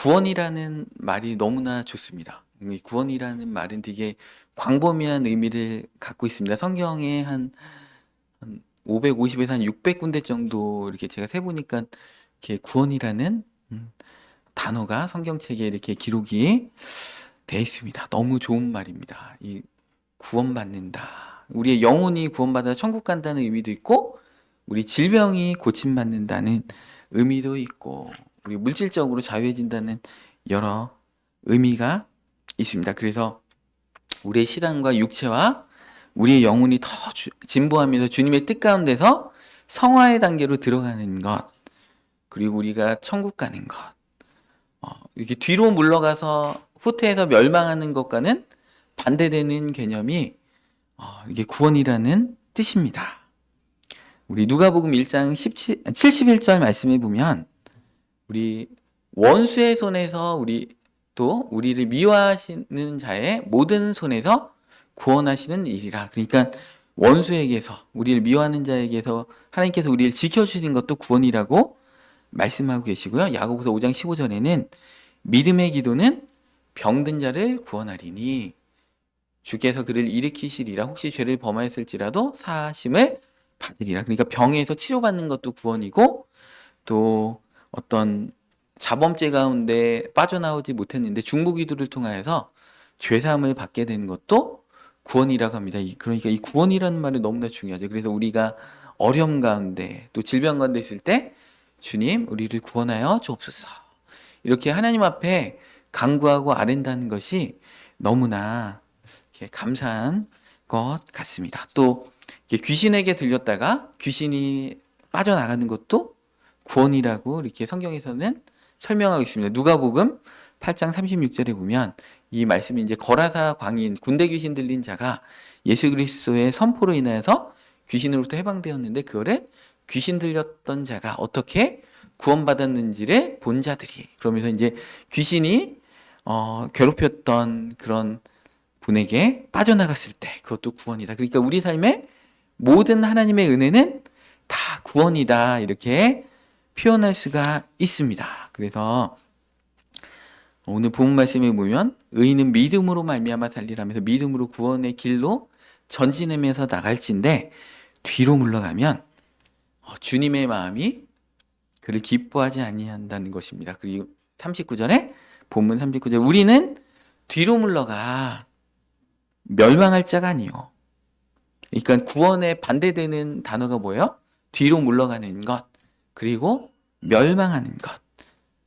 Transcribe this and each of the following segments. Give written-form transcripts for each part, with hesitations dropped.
구원이라는 말이 너무나 좋습니다. 이 구원이라는 말은 되게 광범위한 의미를 갖고 있습니다. 성경에 한 550에서 한 600군데 정도 이렇게 제가 세보니까 이렇게 구원이라는 단어가 성경책에 이렇게 기록이 돼 있습니다. 너무 좋은 말입니다. 이 구원받는다. 우리의 영혼이 구원받아 천국 간다는 의미도 있고, 우리 질병이 고침받는다는 의미도 있고, 우리 물질적으로 자유해진다는 여러 의미가 있습니다. 그래서 우리의 신앙과 육체와 우리의 영혼이 더 진보하면서 주님의 뜻 가운데서 성화의 단계로 들어가는 것, 그리고 우리가 천국 가는 것, 이렇게 뒤로 물러가서 후퇴해서 멸망하는 것과는 반대되는 개념이 이게 구원이라는 뜻입니다. 우리 누가복음 1장 71절 말씀에 보면, 우리 원수의 손에서 우리를 미워하시는 자의 모든 손에서 구원하시는 일이라. 그러니까 원수에게서, 우리를 미워하는 자에게서 하나님께서 우리를 지켜주시는 것도 구원이라고 말씀하고 계시고요. 야고보서 5장 15절에는 믿음의 기도는 병든 자를 구원하리니 주께서 그를 일으키시리라. 혹시 죄를 범하였을지라도 사하심을 받으리라. 그러니까 병에서 치료받는 것도 구원이고, 또 어떤 자범죄 가운데 빠져나오지 못했는데 중보기도를 통하여서 죄사함을 받게 되는 것도 구원이라고 합니다. 그러니까 이 구원이라는 말이 너무나 중요하죠. 그래서 우리가 어려움 가운데 또 질병 가운데 있을 때 주님 우리를 구원하여 주옵소서, 이렇게 하나님 앞에 간구하고 아랜다는 것이 너무나 감사한 것 같습니다. 또 귀신에게 들렸다가 귀신이 빠져나가는 것도 구원이라고 이렇게 성경에서는 설명하고 있습니다. 누가복음 8장 36절에 보면 이 말씀이 이제 거라사 광인, 군대 귀신 들린 자가 예수 그리스도의 선포로 인하여서 귀신으로부터 해방되었는데, 그거를 귀신 들렸던 자가 어떻게 구원받았는지를 본 자들이, 그러면서 이제 귀신이 괴롭혔던 그런 분에게 빠져나갔을 때 그것도 구원이다. 그러니까 우리 삶의 모든 하나님의 은혜는 다 구원이다, 이렇게 표현할 수가 있습니다. 그래서 오늘 본문 말씀에 보면 의인은 믿음으로 말미암아 살리라면서 믿음으로 구원의 길로 전진하면서 나갈진데, 뒤로 물러가면 주님의 마음이 그를 기뻐하지 아니한다는 것입니다. 그리고 39절에 본문 39절, 우리는 뒤로 물러가 멸망할 자가 아니요. 그러니까 구원에 반대되는 단어가 뭐예요? 뒤로 물러가는 것, 그리고 멸망하는 것.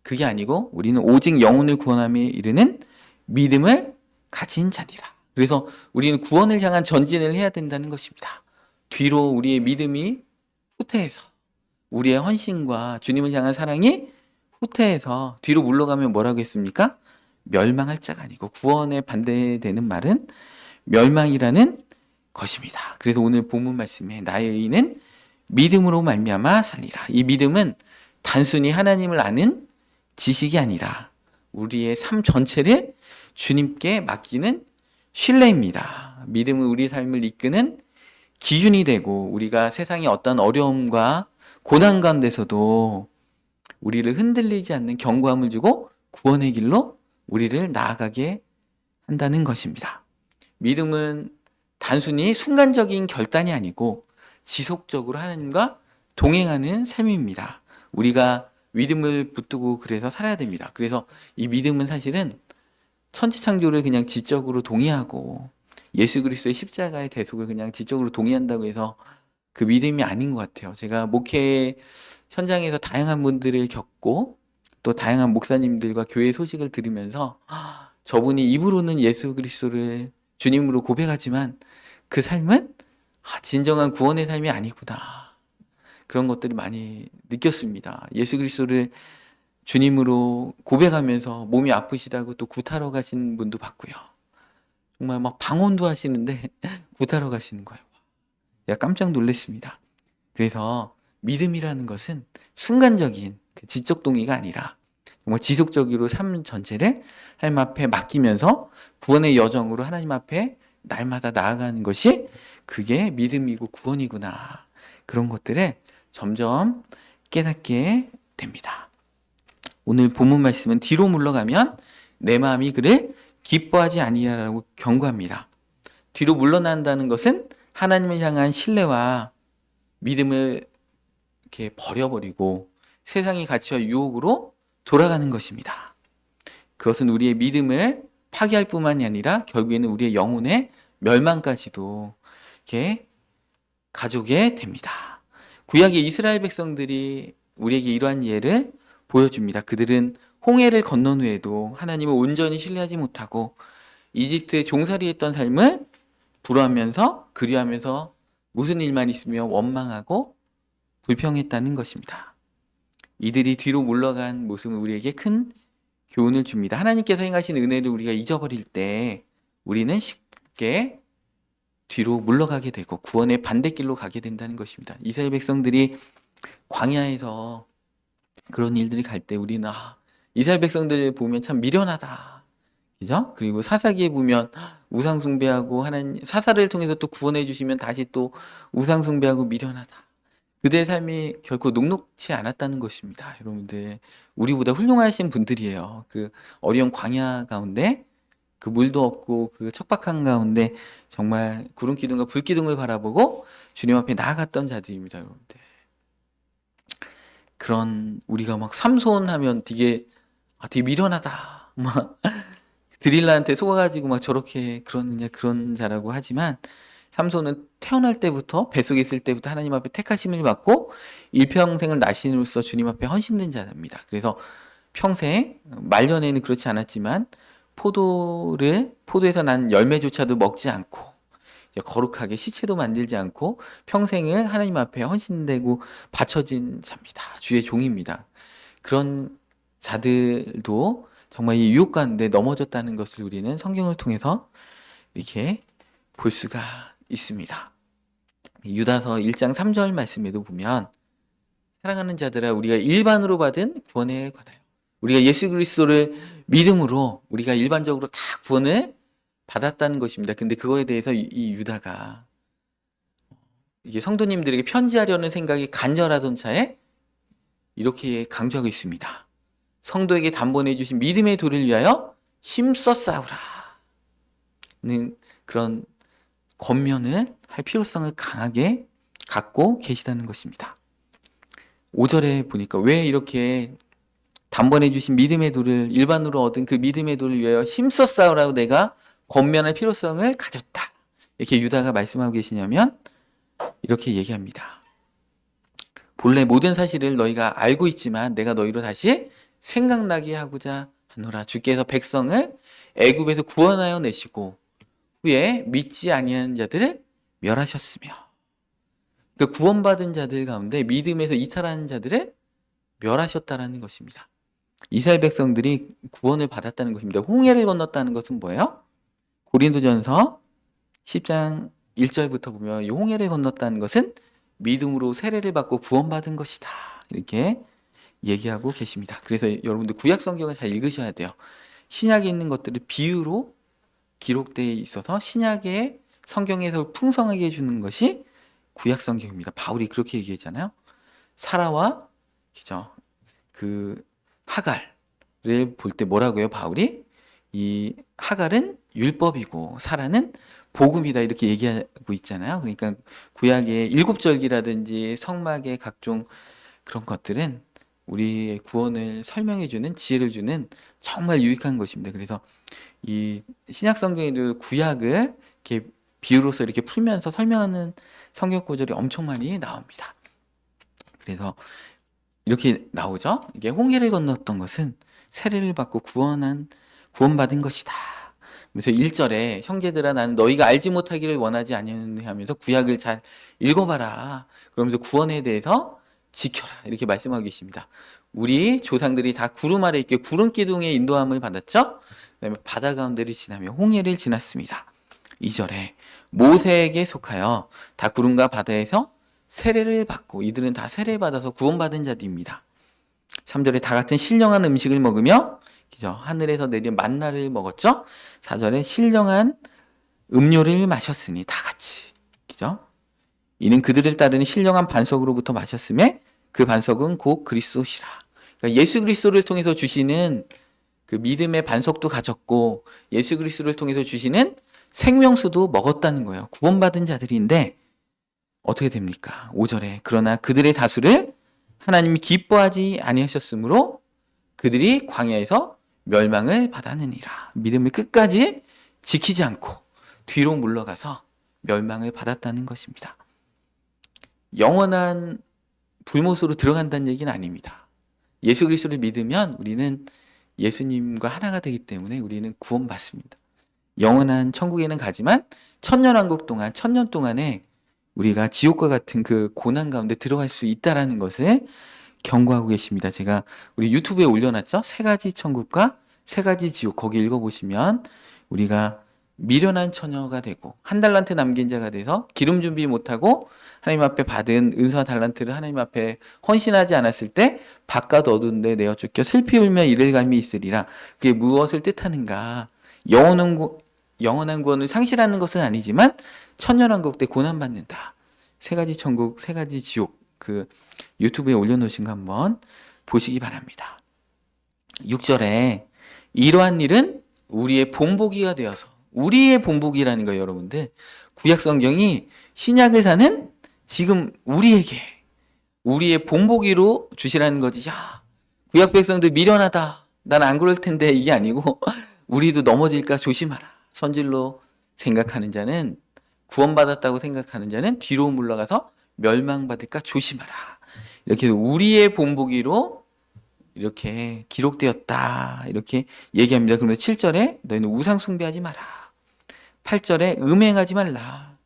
그게 아니고 우리는 오직 영혼을 구원함에 이르는 믿음을 가진 자니라. 그래서 우리는 구원을 향한 전진을 해야 된다는 것입니다. 뒤로 우리의 믿음이 후퇴해서, 우리의 헌신과 주님을 향한 사랑이 후퇴해서 뒤로 물러가면 뭐라고 했습니까? 멸망할 자가 아니고, 구원에 반대되는 말은 멸망이라는 것입니다. 그래서 오늘 본문 말씀에 나의 의인은 믿음으로 말미암아 살리라. 이 믿음은 단순히 하나님을 아는 지식이 아니라 우리의 삶 전체를 주님께 맡기는 신뢰입니다. 믿음은 우리 삶을 이끄는 기준이 되고, 우리가 세상의 어떤 어려움과 고난 가운데서도 우리를 흔들리지 않는 견고함을 주고 구원의 길로 우리를 나아가게 한다는 것입니다. 믿음은 단순히 순간적인 결단이 아니고 지속적으로 하나님과 동행하는 삶입니다. 우리가 믿음을 붙들고 그래서 살아야 됩니다. 그래서 이 믿음은 사실은 천지창조를 그냥 지적으로 동의하고 예수 그리스도의 십자가의 대속을 그냥 지적으로 동의한다고 해서 그 믿음이 아닌 것 같아요. 제가 목회 현장에서 다양한 분들을 겪고 또 다양한 목사님들과 교회 소식을 들으면서 저분이 입으로는 예수 그리스도를 주님으로 고백하지만 그 삶은 진정한 구원의 삶이 아니구나, 그런 것들을 많이 느꼈습니다. 예수 그리스도를 주님으로 고백하면서 몸이 아프시다고 또 구타러 가신 분도 봤고요. 정말 막 방언도 하시는데 구타러 가시는 거예요. 제가 깜짝 놀랐습니다. 그래서 믿음이라는 것은 순간적인 지적 동의가 아니라 정말 지속적으로 삶 전체를 하나님 앞에 맡기면서 구원의 여정으로 하나님 앞에 날마다 나아가는 것이, 그게 믿음이고 구원이구나, 그런 것들을 점점 깨닫게 됩니다. 오늘 본문 말씀은 뒤로 물러가면 내 마음이 그를 기뻐하지 아니하라고 경고합니다. 뒤로 물러난다는 것은 하나님을 향한 신뢰와 믿음을 이렇게 버려버리고 세상의 가치와 유혹으로 돌아가는 것입니다. 그것은 우리의 믿음을 파괴할 뿐만이 아니라 결국에는 우리의 영혼의 멸망까지도 이렇게 가져오게 됩니다. 구약의 이스라엘 백성들이 우리에게 이러한 예를 보여줍니다. 그들은 홍해를 건넌 후에도 하나님을 온전히 신뢰하지 못하고 이집트에 종살이했던 삶을 불화하면서 그리하면서 무슨 일만 있으며 원망하고 불평했다는 것입니다. 이들이 뒤로 물러간 모습은 우리에게 큰 교훈을 줍니다. 하나님께서 행하신 은혜를 우리가 잊어버릴 때 우리는 쉽게 뒤로 물러가게 되고 구원의 반대길로 가게 된다는 것입니다. 이스라엘 백성들이 광야에서 그런 일들이 갈 때 우리는 이스라엘 백성들 보면 참 미련하다. 그죠? 그리고 사사기에 보면 우상 숭배하고 하나님 사사를 통해서 또 구원해 주시면 다시 또 우상 숭배하고 미련하다. 그들의 삶이 결코 녹록지 않았다는 것입니다. 여러분들 우리보다 훌륭하신 분들이에요. 그 어려운 광야 가운데 그 물도 없고 그 척박한 가운데 정말 구름 기둥과 불 기둥을 바라보고 주님 앞에 나아갔던 자들입니다, 여러분들. 그런 우리가 막 삼손 하면 되게 미련하다. 막 드릴라한테 속아가지고 막 저렇게 그러느냐 그런 자라고 하지만 삼손은 태어날 때부터 뱃속에 있을 때부터 하나님 앞에 택하심을 받고 일평생을 나신으로서 주님 앞에 헌신된 자입니다. 그래서 평생 말년에는 그렇지 않았지만 포도에서 난 열매조차도 먹지 않고 거룩하게 시체도 만들지 않고 평생을 하나님 앞에 헌신되고 바쳐진 자입니다. 주의 종입니다. 그런 자들도 정말 이 유혹 가운데 넘어졌다는 것을 우리는 성경을 통해서 이렇게 볼 수가 있습니다. 유다서 1장 3절 말씀에도 보면 사랑하는 자들아 우리가 일반으로 받은 구원에 관하여 우리가 예수 그리스도를 믿음으로 우리가 일반적으로 다 구원을 받았다는 것입니다. 근데 그거에 대해서 이 유다가 이게 성도님들에게 편지하려는 생각이 간절하던 차에 이렇게 강조하고 있습니다. 성도에게 단번해 주신 믿음의 도를 위하여 힘써 싸우라. 는 그런 권면을 할 필요성을 강하게 갖고 계시다는 것입니다. 5절에 보니까 왜 이렇게 단번해 주신 믿음의 도를 일반으로 얻은 그 믿음의 도를 위하여 힘써 싸우라고 내가 권면할 필요성을 가졌다. 이렇게 유다가 말씀하고 계시냐면 이렇게 얘기합니다. 본래 모든 사실을 너희가 알고 있지만 내가 너희로 다시 생각나게 하고자 하노라. 주께서 백성을 애굽에서 구원하여 내시고 후에 믿지 아니하는 자들을 멸하셨으며 그 구원받은 자들 가운데 믿음에서 이탈하는 자들을 멸하셨다라는 것입니다. 이스라엘 백성들이 구원을 받았다는 것입니다. 홍해를 건넜다는 것은 뭐예요? 고린도전서 10장 1절부터 보면 이 홍해를 건넜다는 것은 믿음으로 세례를 받고 구원받은 것이다. 이렇게 얘기하고 계십니다. 그래서 여러분들 구약 성경을 잘 읽으셔야 돼요. 신약에 있는 것들을 비유로 기록되어 있어서 신약의 성경에서 풍성하게 해주는 것이 구약 성경입니다. 바울이 그렇게 얘기했잖아요. 사라와 그죠? 그 하갈을 볼 때 뭐라고요? 바울이 이 하갈은 율법이고 사라는 복음이다 이렇게 얘기하고 있잖아요. 그러니까 구약의 일곱절기라든지 성막의 각종 그런 것들은 우리의 구원을 설명해주는 지혜를 주는 정말 유익한 것입니다. 그래서 이 신약 성경에도 구약을 이렇게 비유로서 이렇게 풀면서 설명하는 성경 구절이 엄청 많이 나옵니다. 그래서 이렇게 나오죠. 이게 홍해를 건넜던 것은 세례를 받고 구원받은 것이다. 그래서 1절에 형제들아 나는 너희가 알지 못하기를 원하지 아니하노니 하면서 구약을 잘 읽어봐라. 그러면서 구원에 대해서 지켜라. 이렇게 말씀하고 계십니다. 우리 조상들이 다 구름 아래 있게 구름 기둥의 인도함을 받았죠. 그다음에 바다 가운데를 지나며 홍해를 지났습니다. 2절에 모세에게 속하여 다 구름과 바다에서 세례를 받고 이들은 다 세례받아서 구원받은 자들입니다. 3절에 다 같은 신령한 음식을 먹으며 그죠? 하늘에서 내린 만나를 먹었죠. 4절에 신령한 음료를 마셨으니 다 같이 그죠? 이는 그들을 따르는 신령한 반석으로부터 마셨음에 그 반석은 곧 그리스도시라. 그러니까 예수 그리스도를 통해서 주시는 그 믿음의 반석도 가졌고 예수 그리스도를 통해서 주시는 생명수도 먹었다는 거예요. 구원받은 자들인데 어떻게 됩니까? 5절에 그러나 그들의 다수를 하나님이 기뻐하지 아니하셨으므로 그들이 광야에서 멸망을 받았느니라. 믿음을 끝까지 지키지 않고 뒤로 물러가서 멸망을 받았다는 것입니다. 영원한 불못으로 들어간다는 얘기는 아닙니다. 예수 그리스도를 믿으면 우리는 예수님과 하나가 되기 때문에 우리는 구원받습니다. 영원한 천국에는 가지만 천년왕국 동안 천년 동안에 우리가 지옥과 같은 그 고난 가운데 들어갈 수 있다라는 것을 경고하고 계십니다. 제가 우리 유튜브에 올려놨죠? 세 가지 천국과 세 가지 지옥. 거기 읽어보시면 우리가 미련한 처녀가 되고 한 달란트 남긴 자가 돼서 기름 준비 못하고 하나님 앞에 받은 은사와 달란트를 하나님 앞에 헌신하지 않았을 때 바깥 어두운 데 내어 쫓겨 슬피 울며 이를 감이 있으리라. 그게 무엇을 뜻하는가? 영원한 구원을 상실하는 것은 아니지만 천년왕국 때 고난받는다. 세 가지 천국, 세 가지 지옥. 그 유튜브에 올려놓으신 거 한번 보시기 바랍니다. 6절에 이러한 일은 우리의 본보기가 되어서 우리의 본보기라는 거예요, 여러분들. 구약 성경이 신약을 사는 지금 우리에게 우리의 본보기로 주시라는 거지. 야, 구약 백성들 미련하다. 난 안 그럴 텐데 이게 아니고 우리도 넘어질까 조심하라. 선질로 생각하는 자는 구원받았다고 생각하는 자는 뒤로 물러가서 멸망받을까 조심하라. 이렇게 우리의 본보기로 이렇게 기록되었다. 이렇게 얘기합니다. 그러면 7절에 너희는 우상 숭배하지 마라. 8절에 음행하지 말라.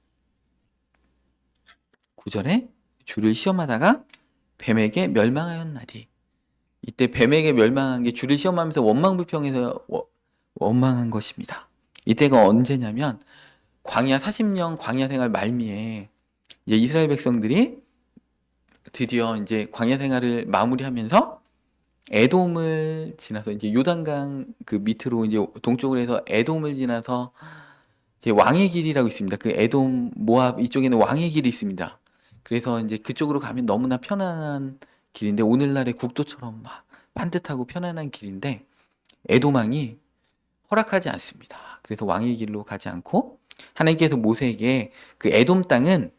9절에 주를 시험하다가 뱀에게 멸망하였나니. 이때 뱀에게 멸망한 게 주를 시험하면서 원망불평해서 원망한 것입니다. 이때가 언제냐면 광야 40년 광야 생활 말미에 이제 이스라엘 백성들이 드디어 이제 광야 생활을 마무리하면서 에돔을 지나서 이제 요단강 그 밑으로 이제 동쪽으로 해서 에돔을 지나서 이제 왕의 길이라고 있습니다. 그 에돔, 모압 이쪽에는 왕의 길이 있습니다. 그래서 이제 그쪽으로 가면 너무나 편안한 길인데 오늘날의 국도처럼 막 반듯하고 편안한 길인데 에돔 왕이 허락하지 않습니다. 그래서 왕의 길로 가지 않고 하나님께서 모세에게 그 에돔 땅은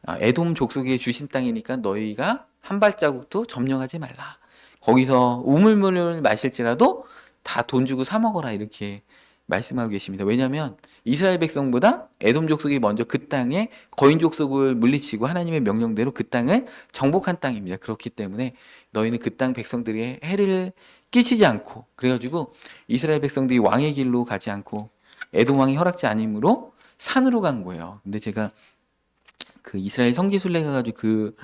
에돔 족속에 주신 땅이니까 너희가 한 발자국도 점령하지 말라. 거기서 우물물을 마실지라도 다 돈 주고 사 먹어라 이렇게 말씀하고 계십니다. 왜냐하면 이스라엘 백성보다 에돔 족속이 먼저 그 땅에 거인 족속을 물리치고 하나님의 명령대로 그 땅을 정복한 땅입니다. 그렇기 때문에 너희는 그 땅 백성들의 해를 끼치지 않고 그래가지고 이스라엘 백성들이 왕의 길로 가지 않고 에돔 왕이 허락지 아니므로 산으로 간 거예요. 근데 제가 그 이스라엘 성지순례 가가지고 그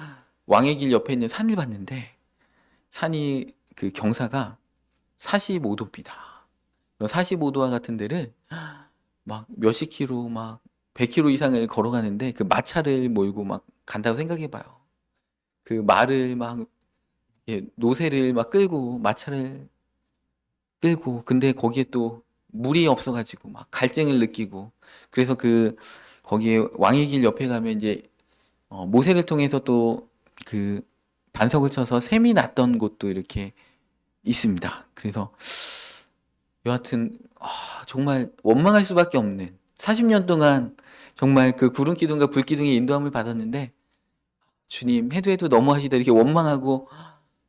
왕의 길 옆에 있는 산을 봤는데 산이 그 경사가 45도입니다. 45도와 같은 데를 막 몇십 킬로 막 100킬로 이상을 걸어가는데 그 마차를 몰고 막 간다고 생각해 봐요. 그 말을 막 노새를 막 끌고 마차를 끌고 근데 거기에 또 물이 없어가지고 막 갈증을 느끼고 그래서 그 거기에 왕의 길 옆에 가면 이제 모세를 통해서 또 그 반석을 쳐서 샘이 났던 곳도 이렇게 있습니다. 그래서 여하튼 정말 원망할 수밖에 없는 40년 동안 정말 그 구름 기둥과 불 기둥의 인도함을 받았는데 주님 해도 너무하시다 이렇게 원망하고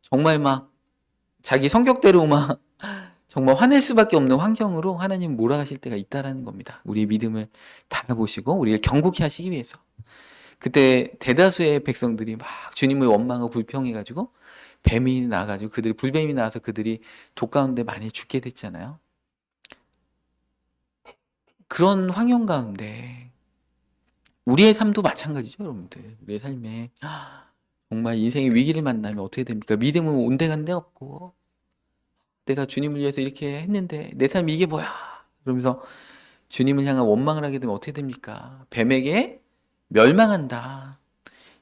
정말 막 자기 성격대로 막 정말 화낼 수밖에 없는 환경으로 하나님 몰아가실 때가 있다라는 겁니다. 우리의 믿음을 달아보시고 우리를 경고케 하시기 위해서. 그때 대다수의 백성들이 막 주님을 원망하고 불평해가지고 뱀이 나와가지고 불뱀이 나와서 그들이 독 가운데 많이 죽게 됐잖아요. 그런 환경 가운데 우리의 삶도 마찬가지죠, 여러분들. 우리의 삶에 정말 인생의 위기를 만나면 어떻게 됩니까? 믿음은 온데간데 없고 내가 주님을 위해서 이렇게 했는데 내 삶이 이게 뭐야? 그러면서 주님을 향한 원망을 하게 되면 어떻게 됩니까? 뱀에게 멸망한다.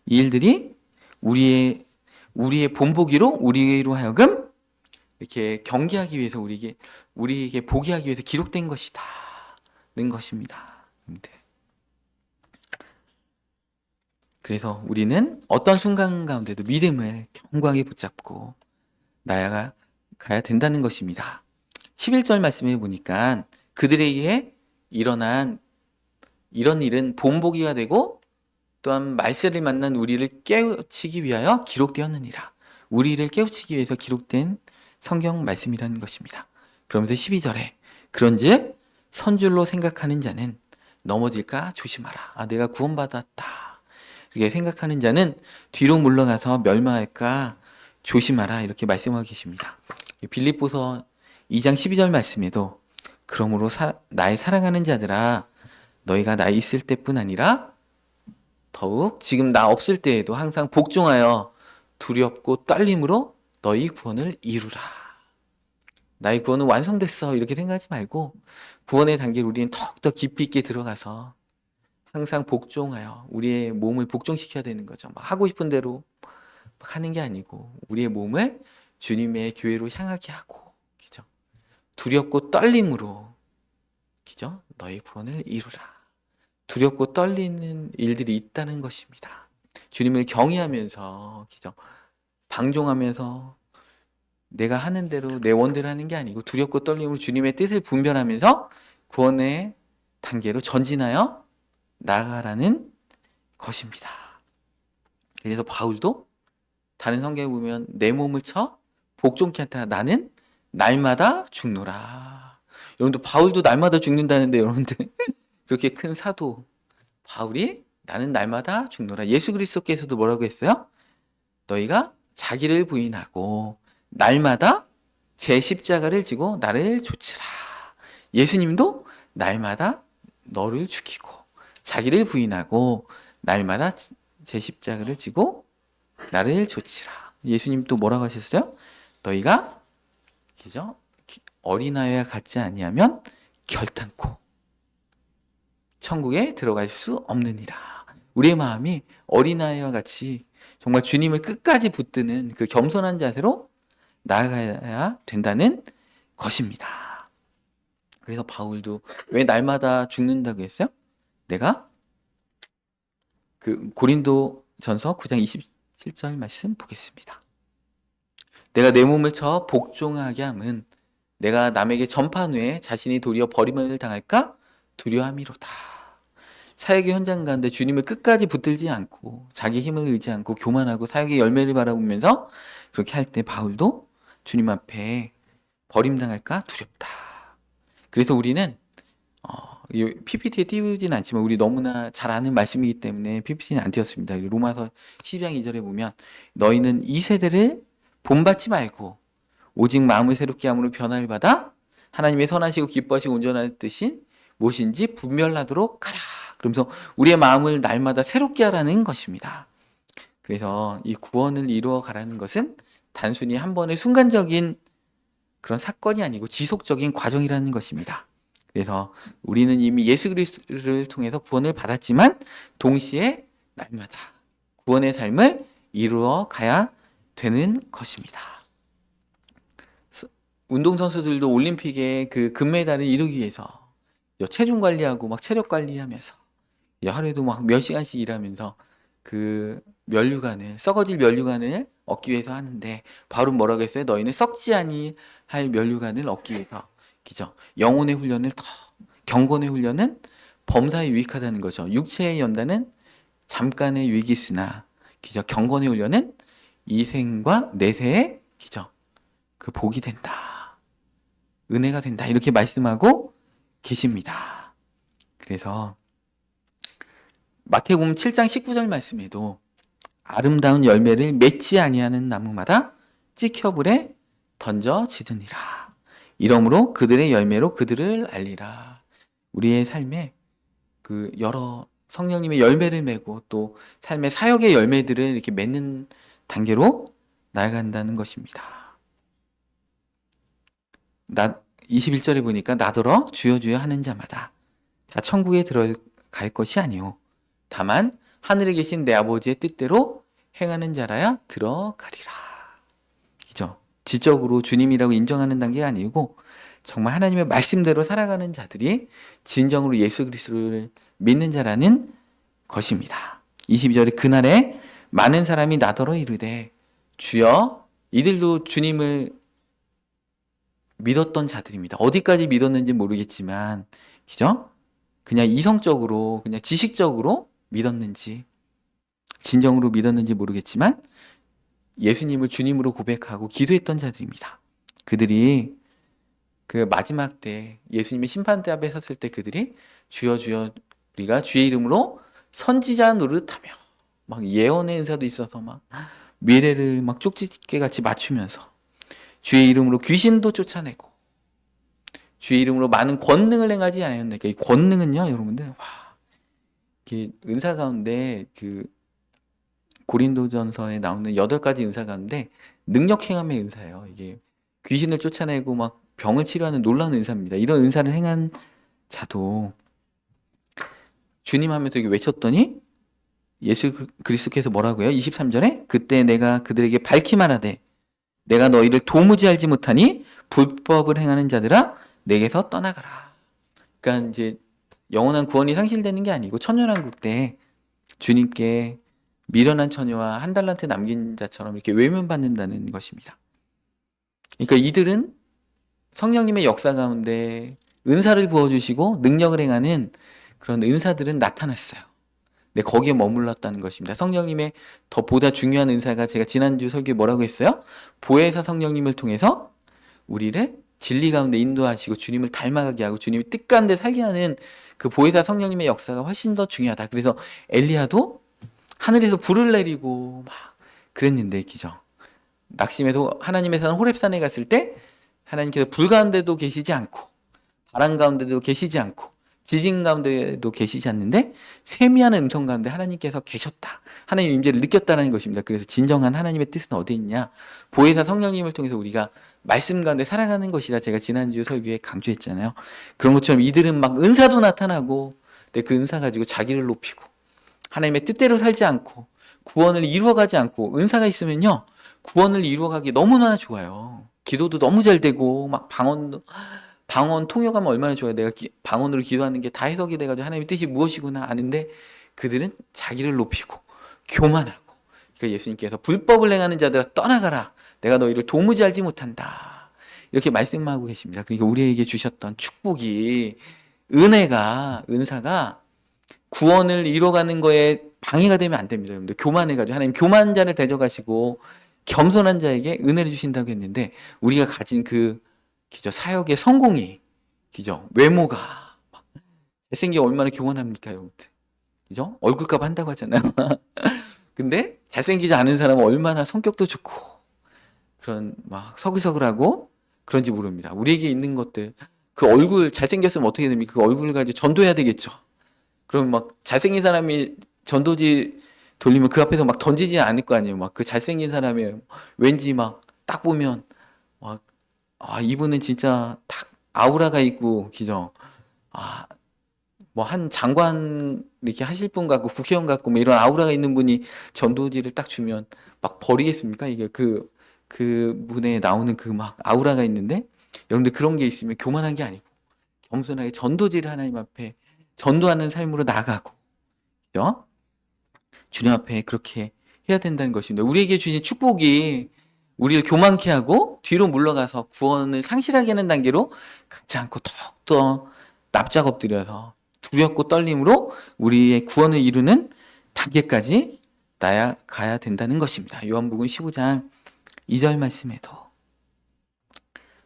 이 일들이 우리의 본보기로 우리로 하여금 이렇게 경계하기 위해서 우리에게 보게 하기 위해서 기록된 것이다는 것입니다. 그래서 우리는 어떤 순간 가운데도 믿음을 견고하게 붙잡고 나아가야 된다는 것입니다. 11절 말씀에 보니까 그들에게 일어난 이런 일은 본보기가 되고 또한 말세를 만난 우리를 깨우치기 위하여 기록되었느니라. 우리를 깨우치기 위해서 기록된 성경 말씀이라는 것입니다. 그러면서 12절에 그런즉 선줄로 생각하는 자는 넘어질까 조심하라. 내가 구원받았다. 이렇게 생각하는 자는 뒤로 물러가서 멸망할까 조심하라. 이렇게 말씀하고 계십니다. 빌립보서 2장 12절 말씀에도 그러므로 나의 사랑하는 자들아 너희가 나 있을 때뿐 아니라 더욱 지금 나 없을 때에도 항상 복종하여 두렵고 떨림으로 너희 구원을 이루라. 나의 구원은 완성됐어 이렇게 생각하지 말고 구원의 단계를 우리는 더욱더 깊이 있게 들어가서 항상 복종하여 우리의 몸을 복종시켜야 되는 거죠. 막 하고 싶은 대로 하는 게 아니고 우리의 몸을 주님의 교회로 향하게 하고 그죠? 두렵고 떨림으로 그죠? 너희 구원을 이루라. 두렵고 떨리는 일들이 있다는 것입니다. 주님을 경외하면서 그죠? 방종하면서 내가 하는 대로 내 원대로 하는 게 아니고 두렵고 떨림으로 주님의 뜻을 분별하면서 구원의 단계로 전진하여 나아가라는 것입니다. 그래서 바울도 다른 성경에 보면 내 몸을 쳐 복종케 하다 나는 날마다 죽노라. 여러분들 바울도 날마다 죽는다는데 여러분들 그렇게 큰 사도 바울이 나는 날마다 죽노라. 예수 그리스도께서도 뭐라고 했어요? 너희가 자기를 부인하고 날마다 제 십자가를 지고 나를 좇으라. 예수님도 날마다 너를 죽이고 자기를 부인하고 날마다 제 십자가를 지고 나를 좇으라. 예수님 또 뭐라고 하셨어요? 너희가 그죠? 어린아이와 같지 아니하면 결단코 천국에 들어갈 수 없느니라. 우리의 마음이 어린아이와 같이 정말 주님을 끝까지 붙드는 그 겸손한 자세로 나아가야 된다는 것입니다. 그래서 바울도 왜 날마다 죽는다고 했어요? 내가 그 고린도전서 9장 27절 말씀 보겠습니다. 내가 내 몸을 쳐 복종하게 함은 내가 남에게 전파한 후에 자신이 도리어 버림을 당할까 두려움이로다. 사역의 현장 가운데 주님을 끝까지 붙들지 않고 자기 힘을 의지 않고 교만하고 사역의 열매를 바라보면서 그렇게 할 때 바울도 주님 앞에 버림당할까 두렵다. 그래서 우리는 PPT에 띄우진 않지만 우리 너무나 잘 아는 말씀이기 때문에 PPT는 안 띄웠습니다. 로마서 12장 2절에 보면 너희는 이 세대를 본받지 말고 오직 마음을 새롭게 함으로 변화를 받아 하나님의 선하시고 기뻐하시고 온전한 뜻인 무엇인지 분별하도록 하라. 그러면서 우리의 마음을 날마다 새롭게 하라는 것입니다. 그래서 이 구원을 이루어 가라는 것은 단순히 한 번의 순간적인 그런 사건이 아니고 지속적인 과정이라는 것입니다. 그래서 우리는 이미 예수 그리스도를 통해서 구원을 받았지만 동시에 날마다 구원의 삶을 이루어 가야 되는 것입니다. 운동선수들도 올림픽에 그 금메달을 이루기 위해서 체중 관리하고 막 체력 관리하면서 하루에도 막 몇 시간씩 일하면서 그 썩어질 면류관을 얻기 위해서 하는데 바울은 뭐라고 했어요? 너희는 썩지 아니할 면류관을 얻기 위해서 그죠? 영혼의 훈련을 더 경건의 훈련은 범사에 유익하다는 거죠. 육체의 연단은 잠깐의 유익이 있으나 그죠? 경건의 훈련은 이생과 내세에 그죠? 그 복이 된다. 은혜가 된다. 이렇게 말씀하고 계십니다. 그래서 마태복음 7장 19절 말씀에도 아름다운 열매를 맺지 아니하는 나무마다 찍혀불에 던져지느니라. 이러므로 그들의 열매로 그들을 알리라. 우리의 삶에 그 여러 성령님의 열매를 맺고 또 삶의 사역의 열매들을 이렇게 맺는 단계로 나아간다는 것입니다. 21절에 보니까 나더러 주여 주여 하는 자마다 다 천국에 들어갈 것이 아니오 다만 하늘에 계신 내 아버지의 뜻대로 행하는 자라야 들어가리라. 그죠? 지적으로 주님이라고 인정하는 단계가 아니고 정말 하나님의 말씀대로 살아가는 자들이 진정으로 예수 그리스도를 믿는 자라는 것입니다. 22절에 그날에 많은 사람이 나더러 이르되 주여 이들도 주님을 믿었던 자들입니다. 어디까지 믿었는지 모르겠지만, 그죠? 그냥 이성적으로, 그냥 지식적으로 믿었는지, 진정으로 믿었는지 모르겠지만, 예수님을 주님으로 고백하고 기도했던 자들입니다. 그들이 그 마지막 때, 예수님의 심판대 앞에 섰을 때 그들이 주여 주여 우리가 주의 이름으로 선지자 노릇하며, 막 예언의 은사도 있어서 막 미래를 막 쪽집게 같이 맞추면서 주의 이름으로 귀신도 쫓아내고 주의 이름으로 많은 권능을 행하지 않았는데, 이 권능은요, 여러분들, 와, 은사 가운데 그 고린도전서에 나오는 8가지 은사 가운데 능력 행함의 은사예요. 이게 귀신을 쫓아내고 막 병을 치료하는 놀라운 은사입니다. 이런 은사를 행한 자도 주님 하면서 이렇게 외쳤더니 예수 그리스도께서 뭐라고요? 23절에 그때 내가 그들에게 밝히 말하되 내가 너희를 도무지 알지 못하니 불법을 행하는 자들아 내게서 떠나가라. 그러니까 이제 영원한 구원이 상실되는 게 아니고 천년왕국 때 주님께 미련한 처녀와 한 달란트 남긴 자처럼 이렇게 외면받는다는 것입니다. 그러니까 이들은 성령님의 역사 가운데 은사를 부어주시고 능력을 행하는 그런 은사들은 나타났어요. 근데 거기에 머물렀다는 것입니다. 성령님의 더 보다 중요한 은사가 제가 지난주 설교에 뭐라고 했어요? 보혜사 성령님을 통해서 우리를 진리 가운데 인도하시고 주님을 닮아가게 하고 주님의 뜻 가운데 살게 하는 그 보혜사 성령님의 역사가 훨씬 더 중요하다. 그래서 엘리야도 하늘에서 불을 내리고 막 그랬는데, 기죠. 낙심해서 하나님의 산 호렙산에 갔을 때 하나님께서 불 가운데도 계시지 않고 바람 가운데도 계시지 않고 지진 가운데도 계시지 않는데 세미한 음성 가운데 하나님께서 계셨다. 하나님의 임재를 느꼈다는 것입니다. 그래서 진정한 하나님의 뜻은 어디 있냐? 보혜사 성령님을 통해서 우리가 말씀 가운데 살아가는 것이다. 제가 지난주 설교에 강조했잖아요. 그런 것처럼 이들은 막 은사도 나타나고 근데 그 은사 가지고 자기를 높이고 하나님의 뜻대로 살지 않고 구원을 이루어가지 않고, 은사가 있으면요 구원을 이루어가기 너무나 좋아요. 기도도 너무 잘 되고 막 방언 통역하면 얼마나 좋아요. 내가 방언으로 기도하는 게 다 해석이 돼가지고 하나님의 뜻이 무엇이구나 아는데 그들은 자기를 높이고 교만하고, 그러니까 예수님께서 불법을 행하는 자들아 떠나가라. 내가 너희를 도무지 알지 못한다. 이렇게 말씀하고 계십니다. 그러니까 우리에게 주셨던 축복이, 은사가 구원을 이뤄가는 거에 방해가 되면 안 됩니다. 여러분들 교만해가지고 하나님 교만한 자를 대적하시고 겸손한 자에게 은혜를 주신다고 했는데, 우리가 가진 그 사역의 성공이, 그죠? 외모가 잘생기고 얼마나 교만합니까, 여러분들? 그죠? 얼굴값 한다고 하잖아요. 근데 잘생기지 않은 사람은 얼마나 성격도 좋고 그런 막 서글서글하고 그런지 모릅니다. 우리에게 있는 것들, 그 얼굴 잘생겼으면 어떻게 됩니까? 그 얼굴을 가지고 전도해야 되겠죠. 그럼 막 잘생긴 사람이 전도지 돌리면 그 앞에서 막 던지지 않을 거 아니에요. 막 그 잘생긴 사람이 왠지 막 딱 보면 막, 아, 이분은 진짜 딱 아우라가 있고, 그죠? 아, 뭐 한 장관 이렇게 하실 분 같고 국회의원 같고 뭐 이런 아우라가 있는 분이 전도지를 딱 주면 막 버리겠습니까? 이게 그 분에 나오는 그 막 아우라가 있는데, 여러분들 그런 게 있으면 교만한 게 아니고 겸손하게 전도지를 하나님 앞에 전도하는 삶으로 나아가고, 그죠? 주님 앞에 그렇게 해야 된다는 것입니다. 우리에게 주신 축복이 우리를 교만케 하고 뒤로 물러가서 구원을 상실하게 하는 단계로 가지 않고 더욱더 납작 엎드려서 두렵고 떨림으로 우리의 구원을 이루는 단계까지 나아가야 된다는 것입니다. 요한복음 15장 2절 말씀에도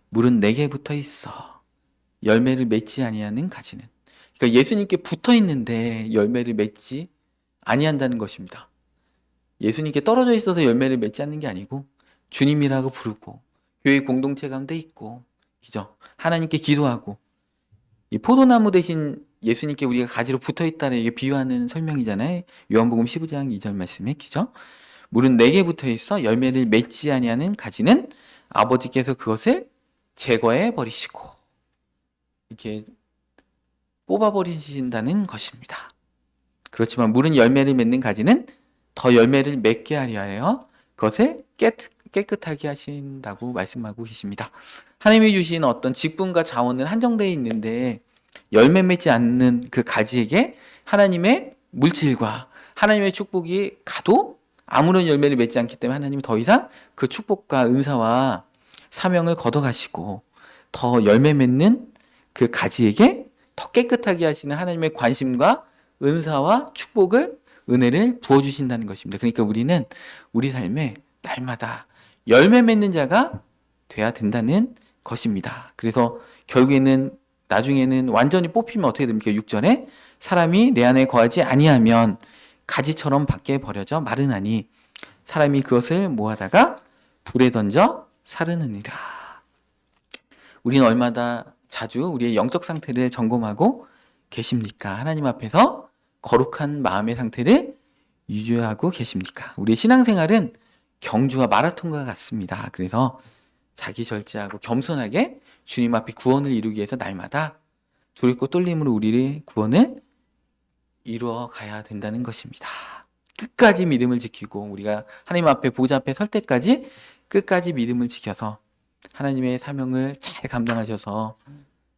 물은 내게 붙어 있어 열매를 맺지 아니하는 가지는, 그러니까 예수님께 붙어 있는데 열매를 맺지 아니한다는 것입니다. 예수님께 떨어져 있어서 열매를 맺지 않는 게 아니고 주님이라고 부르고 교회 공동체 가운데 있고, 그죠? 하나님께 기도하고, 이 포도나무 대신 예수님께 우리가 가지로 붙어 있다는 이게 비유하는 설명이잖아요. 요한복음 15장 2절 말씀에, 그죠? 물은 내게 붙어 있어 열매를 맺지 아니하는 가지는 아버지께서 그것을 제거해 버리시고 이렇게 뽑아 버리신다는 것입니다. 그렇지만 물은 열매를 맺는 가지는 더 열매를 맺게 하려 하여 그것을 깨끗하게 하신다고 말씀하고 계십니다. 하나님이 주신 어떤 직분과 자원은 한정되어 있는데 열매 맺지 않는 그 가지에게 하나님의 물질과 하나님의 축복이 가도 아무런 열매를 맺지 않기 때문에 하나님은 더 이상 그 축복과 은사와 사명을 걷어가시고 더 열매 맺는 그 가지에게 더 깨끗하게 하시는 하나님의 관심과 은사와 축복을, 은혜를 부어주신다는 것입니다. 그러니까 우리는 우리 삶에 날마다 열매 맺는 자가 돼야 된다는 것입니다. 그래서 결국에는 나중에는 완전히 뽑히면 어떻게 됩니까? 6절에 사람이 내 안에 거하지 아니하면 가지처럼 밖에 버려져 마르나니 사람이 그것을 모아다가 불에 던져 사르느니라. 우리는 얼마나 자주 우리의 영적 상태를 점검하고 계십니까? 하나님 앞에서 거룩한 마음의 상태를 유지하고 계십니까? 우리의 신앙생활은 경주와 마라톤과 같습니다. 그래서 자기 절제하고 겸손하게 주님 앞에 구원을 이루기 위해서 날마다 두렵고 떨림으로 우리의 구원을 이루어 가야 된다는 것입니다. 끝까지 믿음을 지키고 우리가 하나님 앞에 보좌 앞에 설 때까지 끝까지 믿음을 지켜서 하나님의 사명을 잘 감당하셔서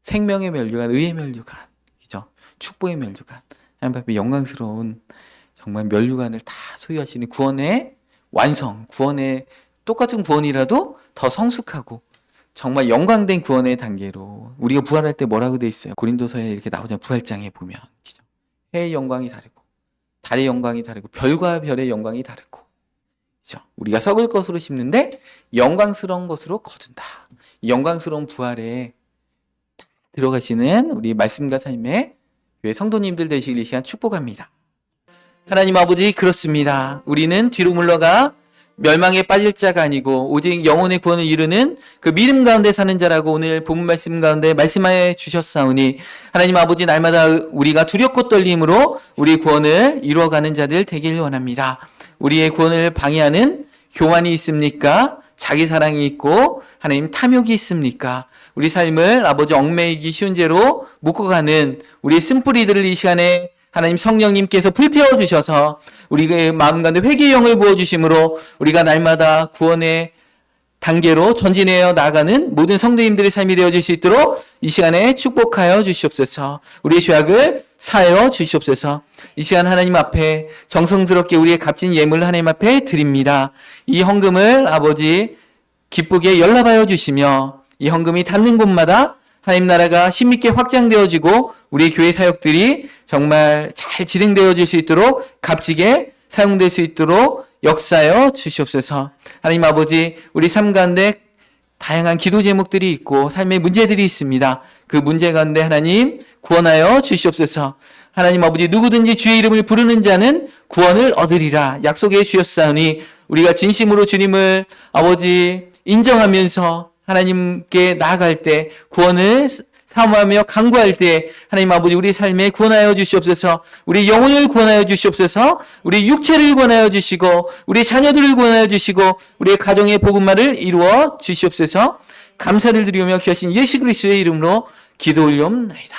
생명의 면류관, 의의 면류관, 그죠? 축복의 면류관, 하나님 앞에 영광스러운 정말 면류관을 다 소유하시는 구원의 완성, 구원의 똑같은 구원이라도 더 성숙하고 정말 영광된 구원의 단계로 우리가 부활할 때 뭐라고 돼 있어요? 고린도서에 이렇게 나오잖아요. 부활장에 보면, 그죠? 해의 영광이 다르고 달의 영광이 다르고 별과 별의 영광이 다르고, 그죠? 우리가 썩을 것으로 심는데 영광스러운 것으로 거둔다. 이 영광스러운 부활에 들어가시는 우리 말씀과 삶의 교회 성도님들 되시길 이 시간 축복합니다. 하나님 아버지, 그렇습니다. 우리는 뒤로 물러가 멸망에 빠질 자가 아니고 오직 영혼의 구원을 이루는 그 믿음 가운데 사는 자라고 오늘 본문 말씀 가운데 말씀하여 주셨사오니 하나님 아버지, 날마다 우리가 두렵고 떨림으로 우리 구원을 이루어가는 자들 되길 원합니다. 우리의 구원을 방해하는 교만이 있습니까? 자기 사랑이 있고 하나님 탐욕이 있습니까? 우리 삶을 아버지 얽매이기 쉬운 죄로 묶어가는 우리의 쓴뿌리들을 이 시간에 하나님 성령님께서 불태워 주셔서 우리의 마음 가운데 회개의 영을 부어주심으로 우리가 날마다 구원의 단계로 전진하여 나아가는 모든 성도님들의 삶이 되어질 수 있도록 이 시간에 축복하여 주시옵소서. 우리의 죄악을 사하여 주시옵소서. 이 시간 하나님 앞에 정성스럽게 우리의 값진 예물을 하나님 앞에 드립니다. 이 헌금을 아버지 기쁘게 연락하여 주시며 이 헌금이 닿는 곳마다 하나님 나라가 힘있게 확장되어지고 우리 교회 사역들이 정말 잘 진행되어질 수 있도록 값지게 사용될 수 있도록 역사하여 주시옵소서. 하나님 아버지, 우리 삶 가운데 다양한 기도 제목들이 있고 삶의 문제들이 있습니다. 그 문제 가운데 하나님 구원하여 주시옵소서. 하나님 아버지, 누구든지 주의 이름을 부르는 자는 구원을 얻으리라 약속해 주셨사오니 우리가 진심으로 주님을 아버지 인정하면서 하나님께 나아갈 때 구원을 사모하며 간구할 때 하나님 아버지, 우리 삶에 구원하여 주시옵소서. 우리 영혼을 구원하여 주시옵소서. 우리 육체를 구원하여 주시고 우리 자녀들을 구원하여 주시고 우리의 가정의 복음화를 이루어 주시옵소서. 감사를 드리며 귀하신 예수 그리스도의 이름으로 기도 올려옵나이다.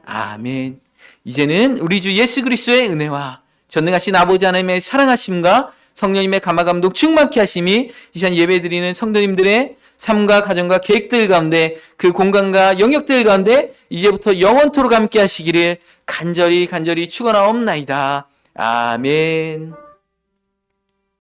아멘. 이제는 우리 주 예수 그리스도의 은혜와 전능하신 아버지 하나님의 사랑하심과 성령님의 감화감동 충만케 하심이 이 시간 예배드리는 성도님들의 삶과 가정과 계획들 가운데 그 공간과 영역들 가운데 이제부터 영원토록 함께 하시기를 간절히 축원하옵나이다. 아멘.